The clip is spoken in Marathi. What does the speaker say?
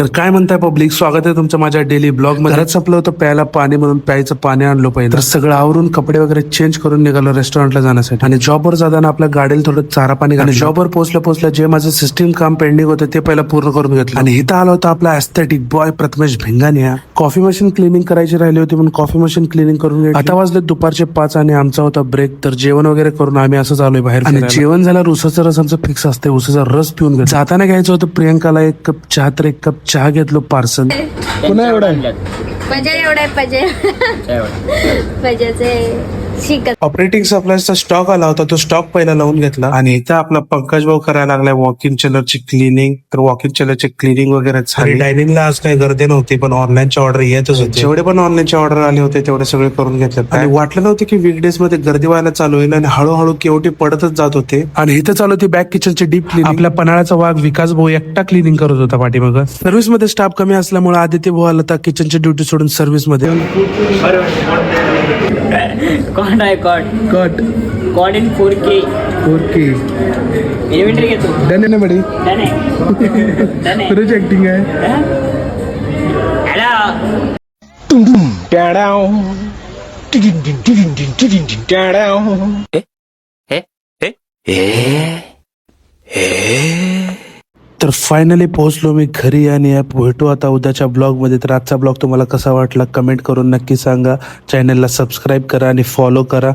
तर काय म्हणताय पब्लिक, स्वागत आहे तुमचं माझ्या डेली ब्लॉग मध्ये. घरात संपलं होतं प्यायला पाणी म्हणून प्यायचं पाणी आणलो पहिलं, तर सगळं आवरून कपडे वगैरे चेंज करून निघालो रेस्टॉरंटला जाण्यासाठी. आणि जॉबवर जाताना आपल्या गाडीला थोडं चारा पाणी घालून जॉबवर पोहोचल्या जे माझं सिस्टीम काम पेंडिंग होतं ते पहिला पूर्ण करून घेतलं. आणि इथं आला होता आपला aesthetic boy Prathamesh Bhingania. Coffee machine cleaning करायची राहिली होती म्हणून कॉफी मशीन क्लिनिंग करून घेतली. आता वाजले दुपारचे 5 आणि आमचा होता ब्रेक. तर जेवण वगैरे करून आम्ही असंच आलोय बाहेर. आणि जेवण झाल्यावर उसाचा रस आमचं फिक्स असते, उसाचा रस पिऊन घेतो. जाताना घ्यायचं होतं प्रियंकाला 1 कप चहा, तर 1 कप चहा घेतलो पार्सल. पुन्हा एवढा पजे एवढा पजेचे शिकत. ऑपरेटिंग सप्लायचा स्टॉक आला होता, तो स्टॉक पहिला लावून घेतला. आणि इथं आपला पंकज भाऊ करायला लागलाय वॉक इन चेलरची क्लिनिंग. तर वॉक इन चेलरची क्लिनिंग वगैरे झाली. डायनिंगला आज काही गर्दी नव्हती, पण ऑनलाईनच्या ऑर्डर येतच होते. जेवढे पण ऑनलाईनचे ऑर्डर आले होते तेवढे सगळे करून घेतले. आणि वाटलं नव्हतं की वीकडेज मध्ये गर्दी व्हायला चालू होईल, आणि हळूहळू केवटी पडतच जात होते. आणि इथं चालू होती बॅक किचनची डीप क्लिनिंग. आपल्या पन्हाळ्याचा वाघ विकास भाऊ एकटा क्लिनिंग करत होता पाठीमागं. सर्व्हिस मध्ये स्टाफ कमी असल्यामुळे आदित्य भाऊ आला होता किचनची ड्युटी सोडून सर्व्हिस मध्ये. कॉड आहे कॉड इन 4K इन्व्हेंटरी घेतो. डन आहे ना बडी, डन आहे खरंच ऍक्टिंग आहे. हॅलो ट्याडाव ट्याडाव. तर फायनली पोहोचलो मी घरी. आणि भेटू आता उद्याच्या ब्लॉग मध्ये. तर आजचा ब्लॉग तुम्हाला कसा वाटला कमेंट करून नक्की सांगा. चॅनलला सबस्क्राईब करा आणि फॉलो करा.